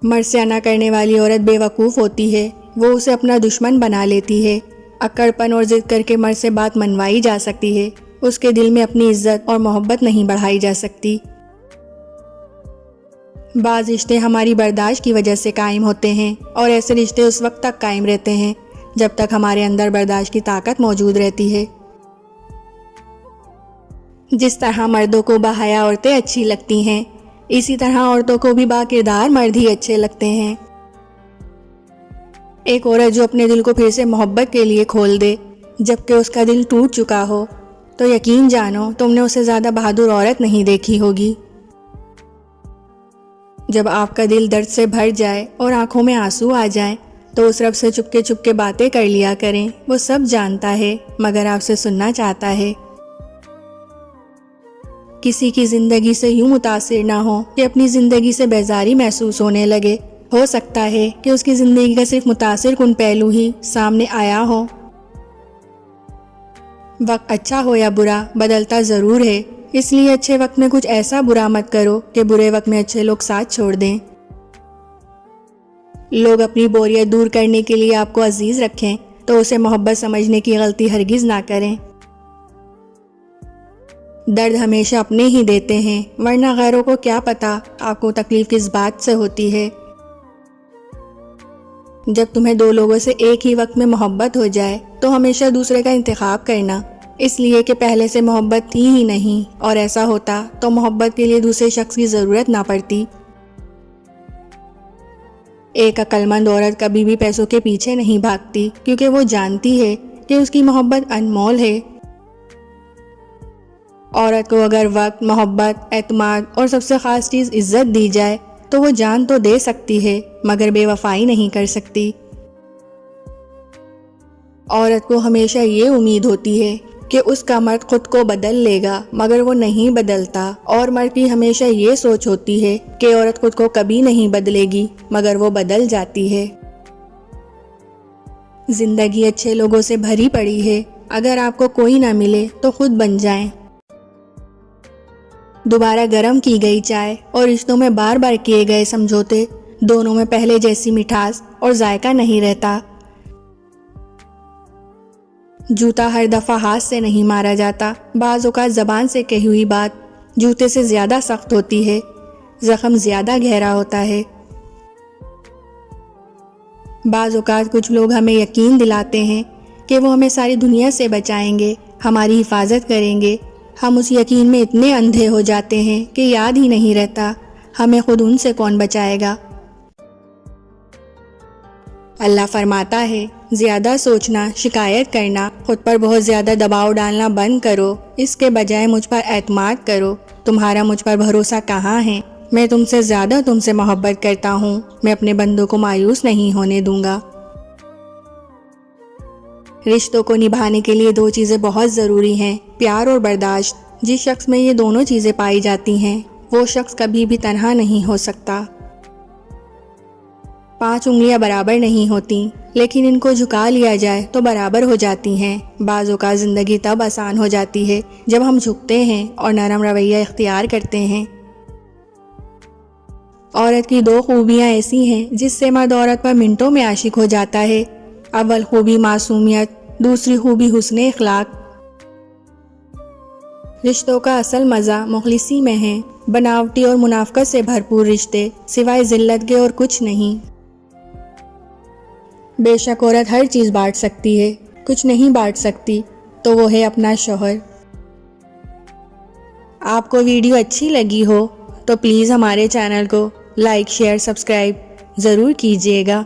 مرد سے انا کرنے والی عورت بیوقوف ہوتی ہے، وہ اسے اپنا دشمن بنا لیتی ہے۔ اکڑ پن اور ضد کر کے مرد سے بات منوائی جا سکتی ہے، اس کے دل میں اپنی عزت اور محبت نہیں بڑھائی جا سکتی۔ بعض رشتے ہماری برداشت کی وجہ سے قائم ہوتے ہیں، اور ایسے رشتے اس وقت تک قائم رہتے ہیں جب تک ہمارے اندر برداشت کی طاقت موجود رہتی ہے۔ جس طرح مردوں کو باحیا عورتیں اچھی لگتی ہیں، اسی طرح عورتوں کو بھی باکردار مرد ہی اچھے لگتے ہیں۔ ایک عورت جو اپنے دل کو پھر سے محبت کے لیے کھول دے جبکہ اس کا دل ٹوٹ چکا ہو، تو یقین جانو تم نے اسے زیادہ بہادر عورت نہیں دیکھی ہوگی۔ جب آپ کا دل درد سے بھر جائے اور آنکھوں میں آنسو آ جائیں تو اس رب سے چپ کے باتیں کر لیا کریں، وہ سب جانتا ہے مگر آپ سے سننا چاہتا ہے۔ کسی کی زندگی سے یوں متاثر نہ ہو کہ اپنی زندگی سے بیزاری محسوس ہونے لگے۔ ہو سکتا ہے کہ اس کی زندگی کا صرف متاثر کن پہلو ہی سامنے آیا ہو۔ وقت اچھا ہو یا برا بدلتا ضرور ہے، اس لیے اچھے وقت میں کچھ ایسا برا مت کرو کہ برے وقت میں اچھے لوگ ساتھ چھوڑ دیں۔ لوگ اپنی بوریت دور کرنے کے لیے آپ کو عزیز رکھیں تو اسے محبت سمجھنے کی غلطی ہرگز نہ کریں۔ درد ہمیشہ اپنے ہی دیتے ہیں، ورنہ غیروں کو کیا پتا آپ کو تکلیف کس بات سے ہوتی ہے۔ جب تمہیں دو لوگوں سے ایک ہی وقت میں محبت ہو جائے تو ہمیشہ دوسرے کا انتخاب کرنا، اس لیے کہ پہلے سے محبت تھی ہی نہیں، اور ایسا ہوتا تو محبت کے لیے دوسرے شخص کی ضرورت نہ پڑتی۔ ایک عقل مند عورت کبھی بھی پیسوں کے پیچھے نہیں بھاگتی، کیونکہ وہ جانتی ہے کہ اس کی محبت انمول ہے۔ عورت کو اگر وقت، محبت، اعتماد اور سب سے خاص چیز عزت دی جائے تو وہ جان تو دے سکتی ہے مگر بے وفائی نہیں کر سکتی۔ عورت کو ہمیشہ یہ امید ہوتی ہے کہ اس کا مرد خود کو بدل لے گا مگر وہ نہیں بدلتا، اور مرد کی ہمیشہ یہ سوچ ہوتی ہے کہ عورت خود کو کبھی نہیں بدلے گی مگر وہ بدل جاتی ہے۔ زندگی اچھے لوگوں سے بھری پڑی ہے، اگر آپ کو کوئی نہ ملے تو خود بن جائیں۔ دوبارہ گرم کی گئی چائے اور رشتوں میں بار بار کیے گئے سمجھوتے، دونوں میں پہلے جیسی مٹھاس اور ذائقہ نہیں رہتا۔ جوتا ہر دفعہ ہاتھ سے نہیں مارا جاتا، بعض اوقات زبان سے کہی ہوئی بات جوتے سے زیادہ سخت ہوتی ہے، زخم زیادہ گہرا ہوتا ہے۔ بعض اوقات کچھ لوگ ہمیں یقین دلاتے ہیں کہ وہ ہمیں ساری دنیا سے بچائیں گے، ہماری حفاظت کریں گے۔ ہم اس یقین میں اتنے اندھے ہو جاتے ہیں کہ یاد ہی نہیں رہتا ہمیں خود ان سے کون بچائے گا۔ اللہ فرماتا ہے، زیادہ سوچنا، شکایت کرنا، خود پر بہت زیادہ دباؤ ڈالنا بند کرو، اس کے بجائے مجھ پر اعتماد کرو۔ تمہارا مجھ پر بھروسہ کہاں ہے؟ میں تم سے زیادہ تم سے محبت کرتا ہوں، میں اپنے بندوں کو مایوس نہیں ہونے دوں گا۔ رشتوں کو نبھانے کے لیے دو چیزیں بہت ضروری ہیں، پیار اور برداشت۔ جس شخص میں یہ دونوں چیزیں پائی جاتی ہیں وہ شخص کبھی بھی تنہا نہیں ہو سکتا۔ 5 انگلیاں برابر نہیں ہوتی، لیکن ان کو جھکا لیا جائے تو برابر ہو جاتی ہیں۔ بعض اوقات زندگی تب آسان ہو جاتی ہے جب ہم جھکتے ہیں اور نرم رویہ اختیار کرتے ہیں۔ عورت کی 2 خوبیاں ایسی ہیں جس سے مرد عورت پر منٹوں میں عاشق ہو جاتا ہے۔ اول خوبی معصومیت، دوسری خوبی حسن اخلاق۔ رشتوں کا اصل مزہ مخلصی میں ہے، بناوٹی اور منافقت سے بھرپور رشتے سوائے ذلت کے اور کچھ نہیں۔ بے شک عورت ہر چیز بانٹ سکتی ہے، کچھ نہیں بانٹ سکتی تو وہ ہے اپنا شوہر۔ آپ کو ویڈیو اچھی لگی ہو تو پلیز ہمارے چینل کو لائک، شیئر، سبسکرائب ضرور کیجیے گا۔